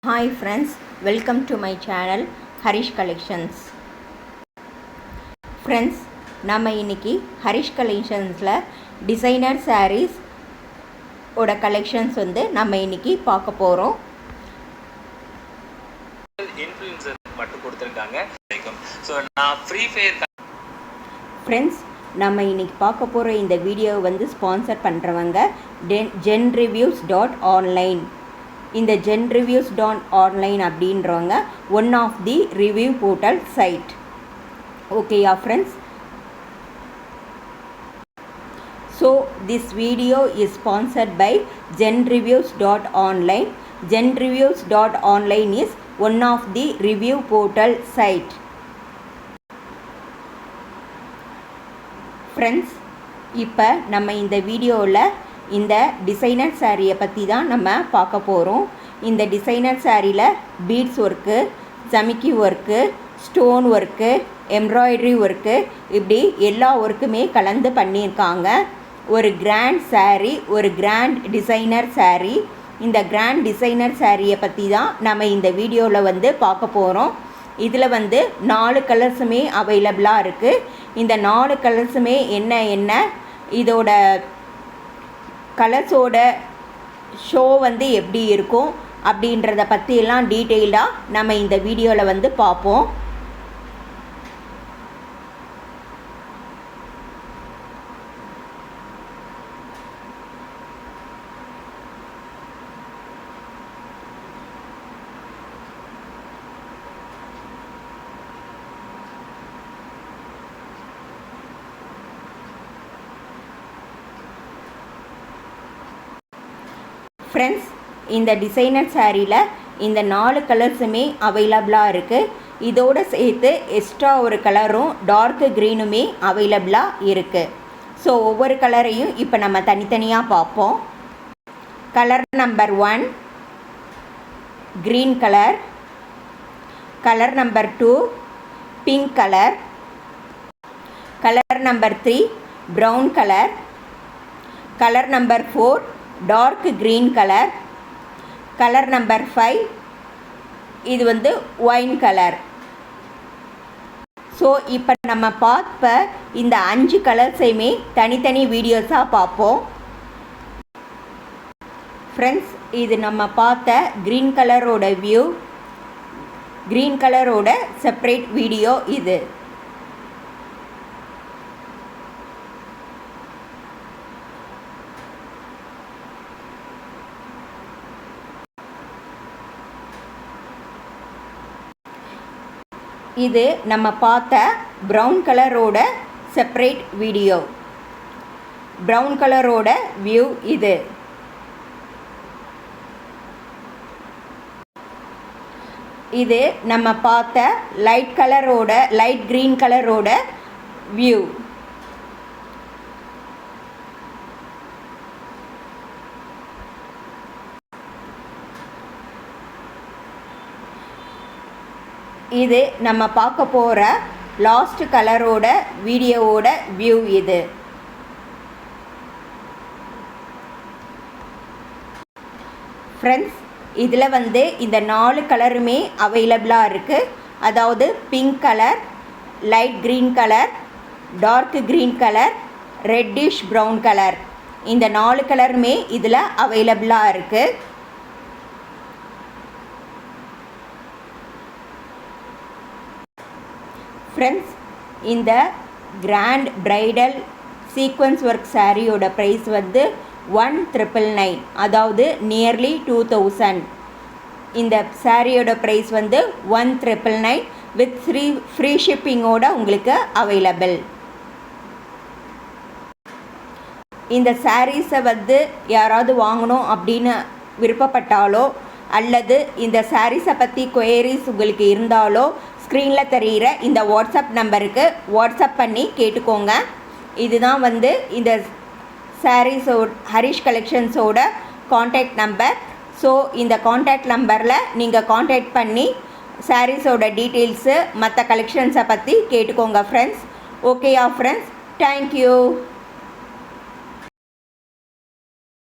Hi friends, welcome to my channel Harish Collections. Friends, நம்ம இன்னைக்கு Harish Collectionsல designer sarees ஓட collections வந்து நம்ம இன்னைக்கு பார்க்க போறோம். இன்ஃப்ளூயன்சர் மட்டும் கொடுத்திருக்காங்க. சோ நான் ஃப்ரீ ஃபயர் Friends, நம்ம இன்னைக்கு பார்க்க போற இந்த வீடியோ வந்து ஸ்பான்சர் பண்றவங்க genreviews.online. இந்த genreviews.online அப்படின்றவங்க one of the review portal site. ஓகேயா friends? So this video is sponsored by genreviews.online. genreviews.online is one of the review portal site. Friends, இப்போ நம்ம இந்த வீடியோவில் இந்த டிசைனர் சாரியை பற்றி தான் நம்ம பார்க்க போகிறோம். இந்த டிசைனர் சாரியில் பீட்ஸ் ஒர்க்கு, ஜமிக்கி work, stone work, embroidery work, இப்படி எல்லா ஒர்க்குமே கலந்து பண்ணியிருக்காங்க. ஒரு கிராண்ட் சாரீ, ஒரு கிராண்ட் டிசைனர் சாரீ. இந்த கிராண்ட் டிசைனர் சாரியை பற்றி தான் நம்ம இந்த வீடியோவில் வந்து பார்க்க போகிறோம். இதில் வந்து 4 கலர்ஸுமே அவைலபிளாக இருக்குது. இந்த 4 கலர்ஸுமே என்ன இதோட கலர்ஸோட ஷோ வந்து எப்படி இருக்கும் அப்படின்றத பற்றியெல்லாம் டீட்டெயிலாக நம்ம இந்த வீடியோவில் வந்து பார்ப்போம். ஃப்ரெண்ட்ஸ், இந்த டிசைனர் சாரியில் இந்த 4 கலர்ஸுமே அவைலபிளாக இருக்குது. இதோடு சேர்த்து எக்ஸ்ட்ரா ஒரு கலரும் டார்க் க்ரீனுமே அவைலபிளாக இருக்குது. ஸோ ஒவ்வொரு கலரையும் இப்போ நம்ம தனித்தனியாக பார்ப்போம். Colour number 1 green colour, colour number 2 pink colour, colour number 3 brown colour, colour number 4 dark green colour, colour number 5 இது வந்து ஒயின் கலர். ஸோ இப்போ நம்ம பார்ப்ப இந்த 5 கலர்ஸையுமே தனித்தனி வீடியோஸாக பார்ப்போம். ஃப்ரெண்ட்ஸ், இது நம்ம பார்த்த க்ரீன் கலரோட வியூ, க்ரீன் கலரோட செப்பரேட் வீடியோ இது. இது நம்ம பார்த்த ப்ரௌன் கலரோட செப்பரேட் வீடியோ, ப்ரௌன் கலரோட வியூ இது. இது நம்ம பார்த்த லைட் கலரோட, லைட் க்ரீன் கலரோட வியூ. இது நம்ம பார்க்க போகிற லாஸ்ட் கலரோட வீடியோவோட வியூ இது. ஃப்ரெண்ட்ஸ், இதில் வந்து இந்த 4 கலருமே அவைலபிளாக இருக்குது. அதாவது pink colour, light green colour, dark green colour, reddish brown colour, இந்த 4 கலருமே இதில் அவைலபிளாக இருக்குது. ஃப்ரெண்ட்ஸ், இந்த கிராண்ட் ப்ரைடல் சீக்வன்ஸ் ஒர்க் சாரியோட ப்ரைஸ் வந்து 1999, அதாவது நியர்லி 2000. இந்த சாரியோட ப்ரைஸ் வந்து 1999 வித் ஃப்ரீ ஷிப்பிங்கோட உங்களுக்கு அவைலபிள். இந்த சாரீஸை வந்து யாராவது வாங்கணும் அப்படின்னு விருப்பப்பட்டாலோ அல்லது இந்த சாரீஸை பற்றி குயரிஸ் உங்களுக்கு இருந்தாலோ ஸ்க்ரீனில் தெரிகிற இந்த வாட்ஸ்அப் நம்பருக்கு வாட்ஸ்அப் பண்ணி கேட்டுக்கோங்க. இதுதான் வந்து இந்த சாரீஸோட ஹரிஷ் கலெக்ஷன்ஸோட காண்டாக்ட் நம்பர். ஸோ இந்த காண்டாக்ட் நம்பரில் நீங்கள் காண்டாக்ட் பண்ணி சாரீஸோட டீட்டெயில்ஸு மற்ற கலெக்ஷன்ஸை பற்றி கேட்டுக்கோங்க ஃப்ரெண்ட்ஸ். ஓகேயா ஃப்ரெண்ட்ஸ்? தேங்க்யூ.